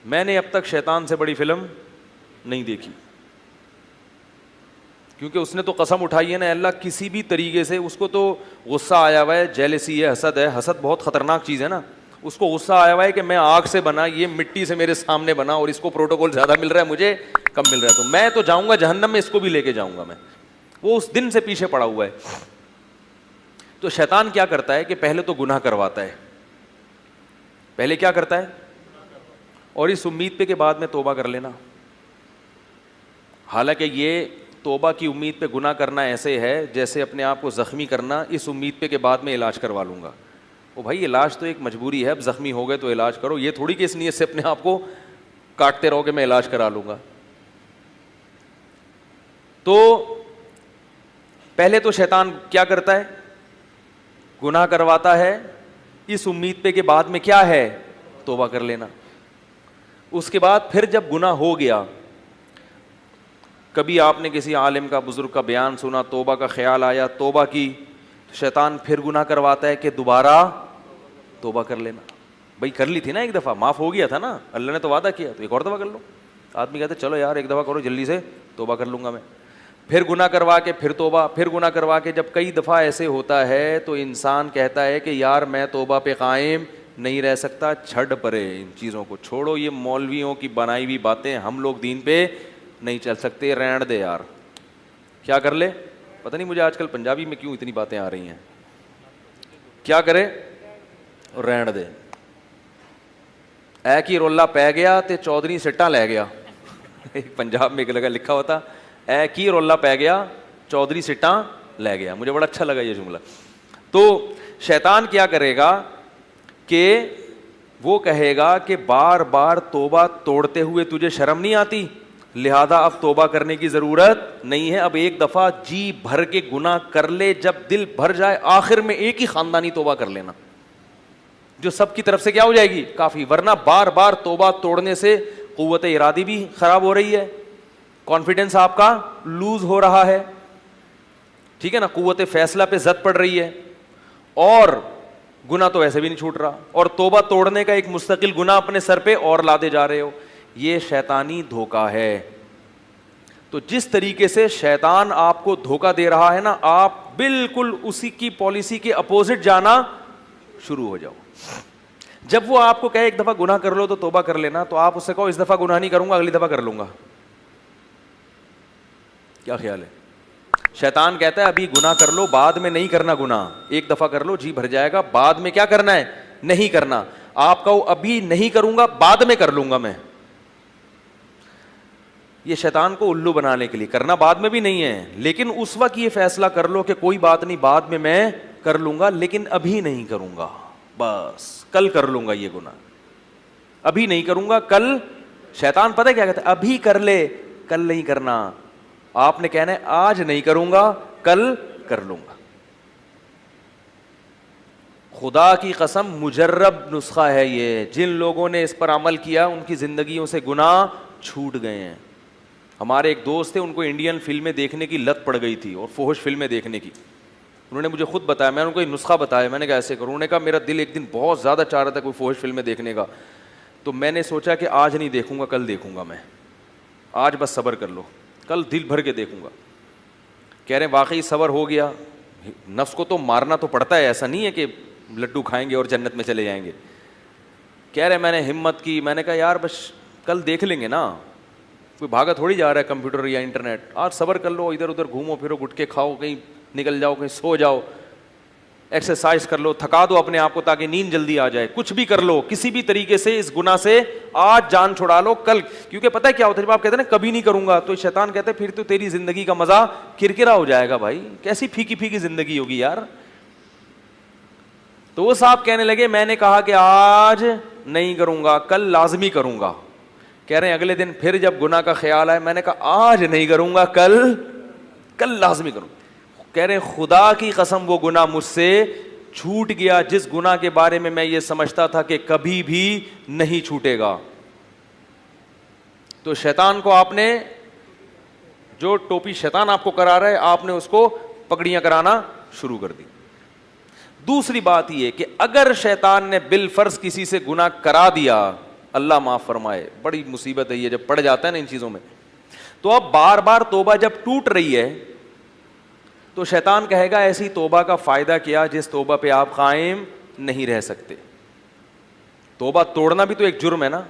میں نے اب تک شیطان سے بڑی فلم نہیں دیکھی, کیونکہ اس نے تو قسم اٹھائی ہے نا, اللہ کسی بھی طریقے سے, اس کو تو غصہ آیا ہوا ہے, جیلسی ہے, حسد ہے, حسد بہت خطرناک چیز ہے نا, اس کو غصہ آیا ہوا ہے کہ میں آگ سے بنا, یہ مٹی سے میرے سامنے بنا, اور اس کو پروٹوکول زیادہ مل رہا ہے, مجھے کم مل رہا ہے, تو میں تو جاؤں گا جہنم میں, اس کو بھی لے کے جاؤں گا میں. وہ اس دن سے پیچھے پڑا ہوا ہے. تو شیطان کیا کرتا ہے کہ پہلے تو گناہ کرواتا ہے, پہلے کیا کرتا ہے, اور اس امید پہ کہ بعد میں توبہ کر لینا. حالانکہ یہ توبہ کی امید پہ گناہ کرنا ایسے ہے جیسے اپنے آپ کو زخمی کرنا, اس امید پہ کہ بعد میں علاج کروا لوں گا. وہ بھائی علاج تو ایک مجبوری ہے, اب زخمی ہو گئے تو علاج کرو, یہ تھوڑی کہ اس نیت سے اپنے آپ کو کاٹتے رہو کہ میں علاج کرا لوں گا. تو پہلے تو شیطان کیا کرتا ہے, گناہ کرواتا ہے اس امید پہ کہ بعد میں کیا ہے, توبہ کر لینا. اس کے بعد پھر جب گناہ ہو گیا, کبھی آپ نے کسی عالم کا, بزرگ کا بیان سنا, توبہ کا خیال آیا, توبہ کی, شیطان پھر گناہ کرواتا ہے کہ دوبارہ توبہ کر لینا. بھائی کر لی تھی نا ایک دفعہ, معاف ہو گیا تھا نا, اللہ نے تو وعدہ کیا, تو ایک اور دفعہ کر لو. آدمی کہتے چلو یار ایک دفعہ کرو جلدی سے, توبہ کر لوں گا میں. پھر گناہ کروا کے پھر توبہ, پھر گناہ کروا کے, جب کئی دفعہ ایسے ہوتا ہے تو انسان کہتا ہے کہ یار میں توبہ پہ قائم نہیں رہ سکتا, چھڑ پرے ان چیزوں کو, چھوڑو یہ مولویوں کی بنائی ہوئی باتیں, ہم لوگ دین پہ نہیں چل سکتے, رہن دے یار. کیا کر لے, پتہ نہیں مجھے آج کل پنجابی میں کیوں اتنی باتیں آ رہی ہیں, کیا کرے, رہن دے. اے کی رولا پہ گیا تے چودھری سٹاں لے گیا. پنجاب میں ایک لگا لکھا ہوتا, اے کی رولا پہ گیا چودھری سٹاں لے گیا. مجھے بڑا اچھا لگا یہ جملہ. تو شیطان کیا کرے گا کہ وہ کہے گا کہ بار بار توبہ توڑتے ہوئے تجھے شرم نہیں آتی, لہذا اب توبہ کرنے کی ضرورت نہیں ہے, اب ایک دفعہ جی بھر کے گناہ کر لے, جب دل بھر جائے آخر میں ایک ہی خاندانی توبہ کر لینا, جو سب کی طرف سے کیا ہو جائے گی, کافی. ورنہ بار بار توبہ توڑنے سے قوت ارادی بھی خراب ہو رہی ہے, کانفیڈنس آپ کا لوز ہو رہا ہے, ٹھیک ہے نا, قوت فیصلہ پہ زد پڑ رہی ہے, اور گناہ تو ایسے بھی نہیں چھوٹ رہا, اور توبہ توڑنے کا ایک مستقل گناہ اپنے سر پہ اور لاتے جا رہے ہو. یہ شیطانی دھوکہ ہے. تو جس طریقے سے شیطان آپ کو دھوکہ دے رہا ہے نا, آپ بالکل اسی کی پالیسی کے اپوزٹ جانا شروع ہو جاؤ. جب وہ آپ کو کہے ایک دفعہ گناہ کر لو تو توبہ کر لینا, تو آپ اس سے کہو اس دفعہ گناہ نہیں کروں گا, اگلی دفعہ کر لوں گا. کیا خیال ہے؟ شیطان کہتا ہے ابھی گناہ کر لو, بعد میں نہیں کرنا گناہ, ایک دفعہ کر لو جی بھر جائے گا, بعد میں کیا کرنا ہے, نہیں کرنا. آپ کہو ابھی نہیں کروں گا, بعد میں کر لوں گا میں. یہ شیطان کو الو بنانے کے لیے, کرنا بعد میں بھی نہیں ہے, لیکن اس وقت یہ فیصلہ کر لو کہ کوئی بات نہیں, بعد میں کر لوں گا, لیکن ابھی نہیں کروں گا, بس کل کر لوں گا یہ گناہ, ابھی نہیں کروں گا کل. شیطان پتہ کیا کہتا ہے, ابھی کر لے, کل نہیں کرنا. آپ نے کہنا ہے آج نہیں کروں گا, کل کر لوں گا. خدا کی قسم مجرب نسخہ ہے یہ, جن لوگوں نے اس پر عمل کیا ان کی زندگیوں سے گناہ چھوٹ گئے ہیں. ہمارے ایک دوست تھے, ان کو انڈین فلمیں دیکھنے کی لت پڑ گئی تھی, اور فحش فلمیں دیکھنے کی. انہوں نے مجھے خود بتایا, میں نے ان کو ایک نسخہ بتایا, میں نے کہا ایسے کروں. انہوں نے کہا میرا دل ایک دن بہت زیادہ چاہ رہا تھا کوئی فحش فلمیں دیکھنے کا, تو میں نے سوچا کہ آج نہیں دیکھوں گا, کل دیکھوں گا میں, آج بس صبر کر لو, کل دل بھر کے دیکھوں گا. کہہ رہے ہیں واقعی صبر ہو گیا. نفس کو تو مارنا تو پڑتا ہے, ایسا نہیں ہے کہ لڈو کھائیں گے اور جنت میں چلے جائیں گے. کہہ رہے میں نے ہمت کی, میں نے کہا یار بس کل دیکھ لیں گے نا, کوئی بھاگا تھوڑی جا رہا ہے کمپیوٹر یا انٹرنیٹ, آج صبر کر لو, ادھر ادھر گھومو پھرو, گٹکے کھاؤ, کہیں نکل جاؤ, کہیں سو جاؤ, ایکسرسائز کر لو, تھکا دو اپنے آپ کو تاکہ نیند جلدی آ جائے, کچھ بھی کر لو, کسی بھی طریقے سے اس گناہ سے آج جان چھڑا لو, کل. کیونکہ پتہ ہے کیا ہوتا ہے, جب آپ کہتے ہیں نا کبھی نہیں کروں گا, تو شیطان کہتے ہیں پھر تو تیری زندگی کا مزہ کرکرا ہو جائے گا. بھائی کیسی پھیکی پھیکی زندگی ہوگی یار. تو وہ صاحب کہنے لگے میں نے کہا کہ آج نہیں کروں گا, کل لازمی کروں گا. کہہ رہے ہیں اگلے دن پھر جب گناہ کا خیال آئے, میں نے کہا آج نہیں کروں گا, کل لازمی کروں. کہہ رہے ہیں خدا کی قسم وہ گناہ مجھ سے چھوٹ گیا جس گناہ کے بارے میں میں یہ سمجھتا تھا کہ کبھی بھی نہیں چھوٹے گا. تو شیطان کو آپ نے, جو ٹوپی شیطان آپ کو کرا رہا ہے, آپ نے اس کو پگڑیاں کرانا شروع کر دی. دوسری بات یہ کہ اگر شیطان نے بالفرض کسی سے گناہ کرا دیا اللہ معاف فرمائے. بڑی مصیبت ہے یہ جب پڑ جاتا ہے نا ان چیزوں میں. تو اب بار بار توبہ جب ٹوٹ رہی ہے تو شیطان کہے گا ایسی توبہ کا فائدہ کیا جس توبہ پہ آپ قائم نہیں رہ سکتے. توبہ توڑنا بھی تو ایک جرم ہے نا.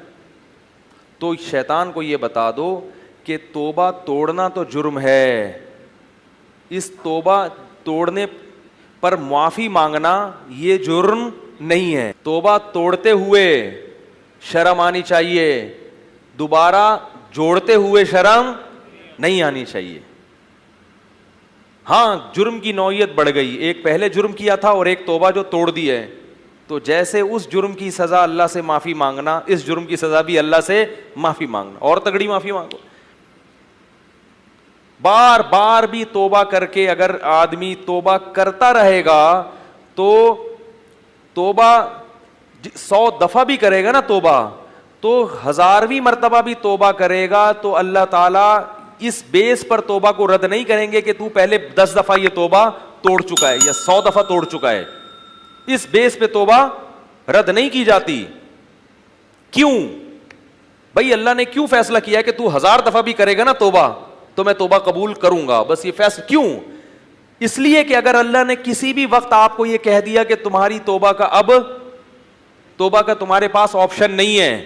تو شیطان کو یہ بتا دو کہ توبہ توڑنا تو جرم ہے, اس توبہ توڑنے پر معافی مانگنا یہ جرم نہیں ہے. توبہ توڑتے ہوئے شرم آنی چاہیے, دوبارہ جوڑتے ہوئے شرم نہیں آنی چاہیے. ہاں جرم کی نوعیت بڑھ گئی, ایک پہلے جرم کیا تھا اور ایک توبہ جو توڑ دی ہے, تو جیسے اس جرم کی سزا اللہ سے معافی مانگنا, اس جرم کی سزا بھی اللہ سے معافی مانگنا, اور تگڑی معافی مانگو. بار بار بھی توبہ کر کے اگر آدمی توبہ کرتا رہے گا تو توبہ 100 دفعہ بھی کرے گا نا توبہ, تو 1000ویں مرتبہ بھی توبہ کرے گا تو اللہ تعالیٰ اس بیس پر توبہ کو رد نہیں کریں گے کہ تو پہلے 10 دفعہ یہ توبہ توڑ چکا ہے یا 100 دفعہ توڑ چکا ہے. اس بیس پہ توبہ رد نہیں کی جاتی. کیوں بھائی؟ اللہ نے کیوں فیصلہ کیا ہے کہ تو 1000 دفعہ بھی کرے گا نا توبہ تو میں توبہ قبول کروں گا؟ بس یہ فیصلہ کیوں؟ اس لیے کہ اگر اللہ نے کسی بھی وقت آپ کو یہ کہہ دیا کہ تمہاری توبہ کا تمہارے پاس آپشن نہیں ہے,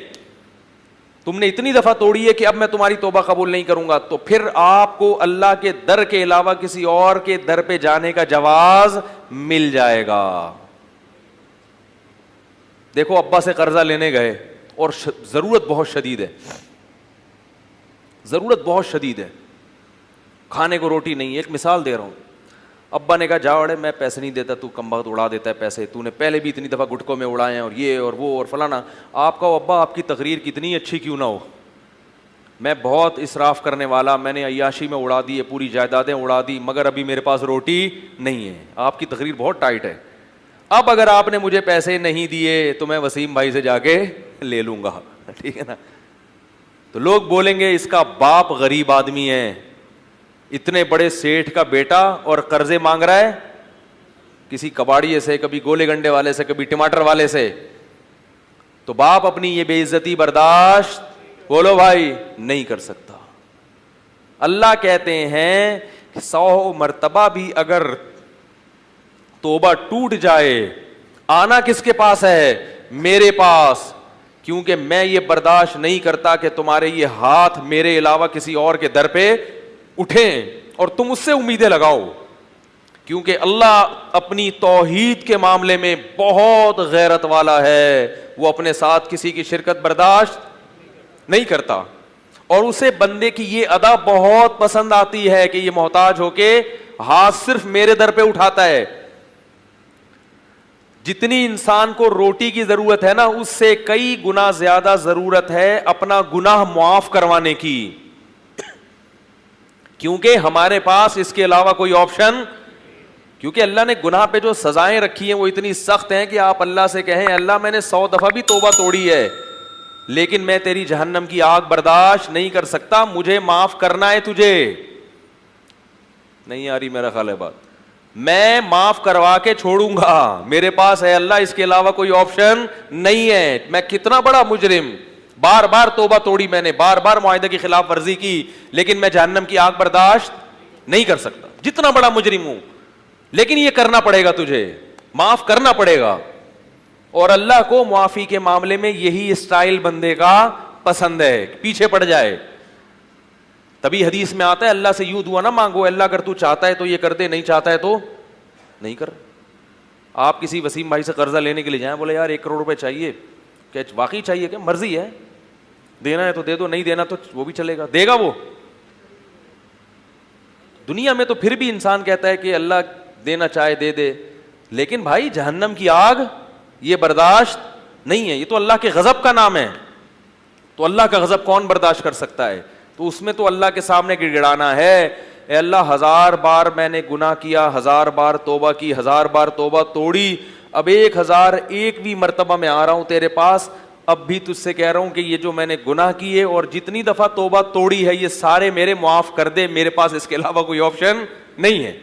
تم نے اتنی دفعہ توڑی ہے کہ اب میں تمہاری توبہ قبول نہیں کروں گا, تو پھر آپ کو اللہ کے در کے علاوہ کسی اور کے در پہ جانے کا جواز مل جائے گا. دیکھو ابا سے قرضہ لینے گئے اور ضرورت بہت شدید ہے, ضرورت بہت شدید ہے, کھانے کو روٹی نہیں. ایک مثال دے رہا ہوں. ابا نے کہا جاؤ میں پیسے نہیں دیتا, تو کم بخت اڑا دیتا ہے پیسے, تو نے پہلے بھی اتنی دفعہ گٹکوں میں اڑائے ہیں اور یہ اور وہ اور فلانا. آپ کا ابا آپ کی تقریر کتنی اچھی کیوں نہ ہو, میں بہت اسراف کرنے والا, میں نے عیاشی میں اڑا دی ہے, پوری جائیدادیں اڑا دی, مگر ابھی میرے پاس روٹی نہیں ہے. آپ کی تقریر بہت ٹائٹ ہے. اب اگر آپ نے مجھے پیسے نہیں دیے تو میں وسیم بھائی سے جا کے لے لوں گا, ٹھیک ہے نا. تو لوگ بولیں گے اس کا باپ غریب آدمی ہے, اتنے بڑے سیٹھ کا بیٹا اور قرضے مانگ رہا ہے کسی کباڑیے سے, کبھی گولے گنڈے والے سے, کبھی ٹماٹر والے سے. تو باپ اپنی یہ بے عزتی برداشت بولو بھائی نہیں کر سکتا. اللہ کہتے ہیں کہ 100 مرتبہ بھی اگر توبہ ٹوٹ جائے, آنا کس کے پاس ہے؟ میرے پاس, کیونکہ میں یہ برداشت نہیں کرتا کہ تمہارے یہ ہاتھ میرے علاوہ کسی اور کے در پہ اٹھیں اور تم اس سے امیدیں لگاؤ. کیونکہ اللہ اپنی توحید کے معاملے میں بہت غیرت والا ہے, وہ اپنے ساتھ کسی کی شرکت برداشت نہیں کرتا. اور اسے بندے کی یہ ادا بہت پسند آتی ہے کہ یہ محتاج ہو کے ہاتھ صرف میرے در پہ اٹھاتا ہے. جتنی انسان کو روٹی کی ضرورت ہے نا, اس سے کئی گنا زیادہ ضرورت ہے اپنا گناہ معاف کروانے کی, کیونکہ ہمارے پاس اس کے علاوہ کوئی آپشن, کیونکہ اللہ نے گناہ پہ جو سزائیں رکھی ہیں وہ اتنی سخت ہیں کہ آپ اللہ سے کہیں اللہ میں نے 100 دفعہ بھی توبہ توڑی ہے لیکن میں تیری جہنم کی آگ برداشت نہیں کر سکتا, مجھے معاف کرنا ہے تجھے. نہیں آ رہی میرا خیال ہے بات؟ میں معاف کروا کے چھوڑوں گا, میرے پاس ہے اللہ, اس کے علاوہ کوئی آپشن نہیں ہے. میں کتنا بڑا مجرم, بار بار توبہ توڑی میں نے, بار بار معاہدے کی خلاف ورزی کی, لیکن میں جہنم کی آگ برداشت نہیں کر سکتا, جتنا بڑا مجرم ہوں. لیکن یہ کرنا پڑے گا, تجھے معاف کرنا پڑے گا. اور اللہ کو معافی کے معاملے میں یہی اسٹائل بندے کا پسند ہے, پیچھے پڑ جائے. تبھی حدیث میں آتا ہے اللہ سے یوں دعا نہ مانگو, اللہ اگر تو چاہتا ہے تو یہ کر دے, نہیں چاہتا ہے تو نہیں کر. آپ کسی وسیم بھائی سے قرضہ لینے کے لیے جائیں, بولے یار 1 کروڑ روپے چاہیے, کہ واقعی چاہیے, کہ مرضی ہے, دینا ہے تو دے دو, نہیں دینا تو وہ بھی چلے گا, دے گا وہ. دنیا میں تو پھر بھی انسان کہتا ہے کہ اللہ دینا چاہے دے دے, لیکن بھائی جہنم کی آگ یہ برداشت نہیں ہے, یہ تو اللہ کے غضب کا نام ہے. تو اللہ کا غضب کون برداشت کر سکتا ہے؟ تو اس میں تو اللہ کے سامنے گڑ گڑانا ہے, اے اللہ 1000 بار میں نے گناہ کیا, 1000 بار توبہ کی, 1000 بار توبہ توڑی, اب 1001ویں مرتبہ میں آ رہا ہوں تیرے پاس, اب بھی تجھ سے کہہ رہا ہوں کہ یہ جو میں نے گناہ کیے اور جتنی دفعہ توبہ توڑی ہے یہ سارے میرے معاف کر دے, میرے پاس اس کے علاوہ کوئی آپشن نہیں ہے.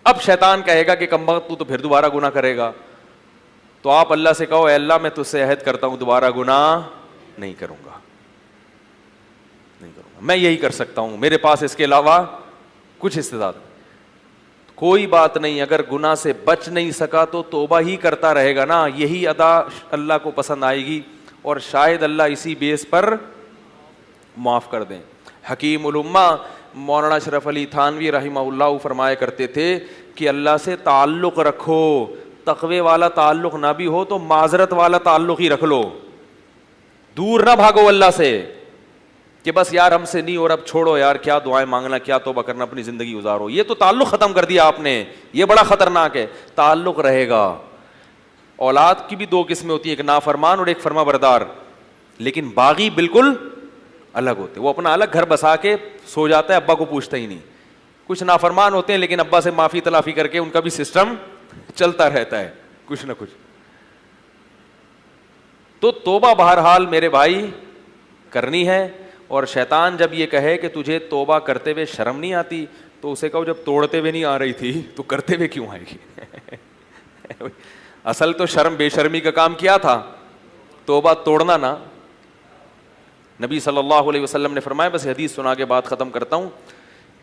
اب شیطان کہے گا کہ کمبخت تو پھر دوبارہ گناہ کرے گا, تو آپ اللہ سے کہو اے اللہ میں تجھ سے عہد کرتا ہوں دوبارہ گناہ نہیں کروں گا، نہیں کروں گا، میں یہی کر سکتا ہوں، میرے پاس اس کے علاوہ کچھ استعداد، کوئی بات نہیں۔ اگر گناہ سے بچ نہیں سکا تو توبہ ہی کرتا رہے گا نا، یہی ادا اللہ کو پسند آئے گی، اور شاید اللہ اسی بیس پر معاف کر دیں۔ حکیم الامہ مولانا اشرف علی تھانوی رحمہ اللہ فرمایا کرتے تھے کہ اللہ سے تعلق رکھو، تقوی والا تعلق نہ بھی ہو تو معذرت والا تعلق ہی رکھ لو، دور نہ بھاگو اللہ سے کہ بس یار ہم سے نہیں اور اب چھوڑو یار، کیا دعائیں مانگنا، کیا توبہ کرنا، اپنی زندگی گزارو، یہ تو تعلق ختم کر دیا آپ نے، یہ بڑا خطرناک ہے۔ تعلق رہے گا۔ اولاد کی بھی دو قسمیں ہوتی ہیں، ایک نافرمان اور ایک فرما بردار، لیکن باغی بالکل الگ ہوتے، وہ اپنا الگ گھر بسا کے سو جاتا ہے، ابا کو پوچھتا ہی نہیں۔ کچھ نافرمان ہوتے ہیں لیکن ابا سے معافی تلافی کر کے ان کا بھی سسٹم چلتا رہتا ہے کچھ نہ کچھ۔ تو توبہ بہرحال میرے بھائی کرنی ہے، اور شیطان جب یہ کہے کہ تجھے توبہ کرتے ہوئے شرم نہیں آتی تو اسے کہو جب توڑتے ہوئے نہیں آ رہی تھی تو کرتے ہوئے کیوں آئے گی؟ اصل تو شرم بے شرمی کا کام کیا تھا، توبہ توڑنا نا۔ نبی صلی اللہ علیہ وسلم نے فرمایا، بس حدیث سنا کے بات ختم کرتا ہوں،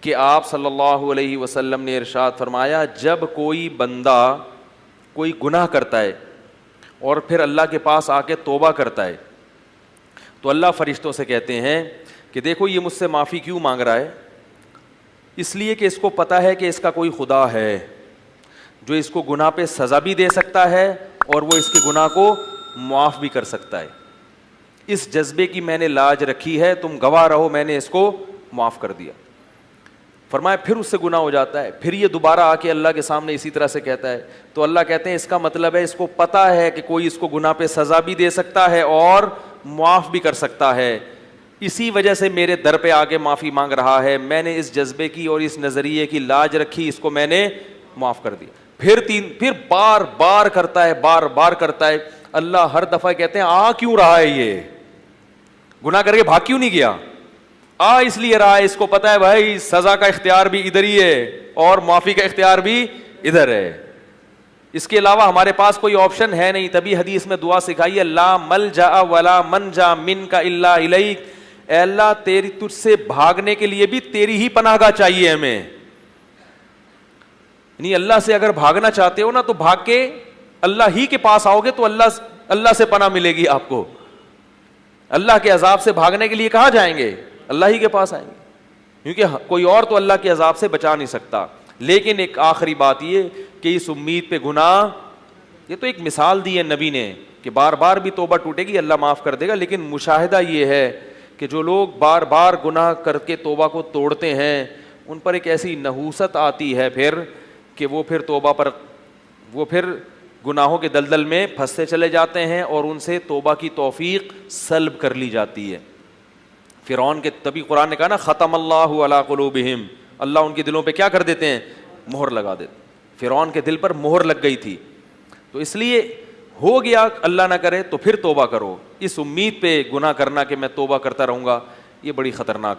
کہ آپ صلی اللہ علیہ وسلم نے ارشاد فرمایا جب کوئی بندہ کوئی گناہ کرتا ہے اور پھر اللہ کے پاس آ کے توبہ کرتا ہے تو اللہ فرشتوں سے کہتے ہیں کہ دیکھو یہ مجھ سے معافی کیوں مانگ رہا ہے، اس لیے کہ اس کو پتہ ہے کہ اس کا کوئی خدا ہے جو اس کو گناہ پہ سزا بھی دے سکتا ہے اور وہ اس کے گناہ کو معاف بھی کر سکتا ہے، اس جذبے کی میں نے لاج رکھی ہے، تم گواہ رہو میں نے اس کو معاف کر دیا۔ فرمایا پھر اس سے گناہ ہو جاتا ہے، پھر یہ دوبارہ آ کے اللہ کے سامنے اسی طرح سے کہتا ہے، تو اللہ کہتے ہیں اس کا مطلب ہے اس کو پتہ ہے کہ کوئی اس کو گناہ پہ سزا بھی دے سکتا ہے اور معاف بھی کر سکتا ہے، اسی وجہ سے میرے در پہ آ کے معافی مانگ رہا ہے، میں نے اس جذبے کی اور اس نظریے کی لاج رکھی، اس کو میں نے معاف کر دیا۔ پھر بار بار کرتا ہے، بار بار کرتا ہے، اللہ ہر دفعہ کہتے ہیں آ کیوں رہا ہے، یہ گناہ کر کے بھاگ کیوں نہیں گیا، آ اس لیے رہا ہے، اس کو پتا ہے بھائی سزا کا اختیار بھی ادھر ہی ہے اور معافی کا اختیار بھی ادھر ہے، اس کے علاوہ ہمارے پاس کوئی آپشن ہے نہیں۔ تبھی حدیث میں دعا سکھائی ہے، لا ملجا ولا منجا منک الا الیک، اے اللہ تیری تجھ سے بھاگنے کے لیے بھی تیری ہی پناہ گاہ چاہیے ہمیں، یعنی اللہ سے اگر بھاگنا چاہتے ہو نا تو بھاگ کے اللہ ہی کے پاس آؤ گے تو اللہ سے پناہ ملے گی آپ کو، اللہ کے عذاب سے بھاگنے کے لیے کہاں جائیں گے، اللہ ہی کے پاس آئیں گے، کیونکہ کوئی اور تو اللہ کے عذاب سے بچا نہیں سکتا۔ لیکن ایک آخری بات یہ کہ اس امید پہ گناہ، یہ تو ایک مثال دی ہے نبی نے کہ بار بار بھی توبہ ٹوٹے گی اللہ معاف کر دے گا، لیکن مشاہدہ یہ ہے کہ جو لوگ بار بار گناہ کر کے توبہ کو توڑتے ہیں ان پر ایک ایسی نحوست آتی ہے پھر کہ وہ پھر توبہ پر وہ پھر گناہوں کے دلدل میں پھنستے چلے جاتے ہیں اور ان سے توبہ کی توفیق سلب کر لی جاتی ہے۔ فرعون کے تبھی قرآن نے کہا نا ختم اللہ علی قلوبہم، اللہ ان کے دلوں پہ کیا کر دیتے ہیں، مہر لگا دیتے۔ فرعون کے دل پر مہر لگ گئی تھی، تو اس لیے ہو گیا اللہ نہ کرے تو پھر توبہ کرو، اس امید پہ گناہ کرنا کہ میں توبہ کرتا رہوں گا، یہ بڑی خطرناک بات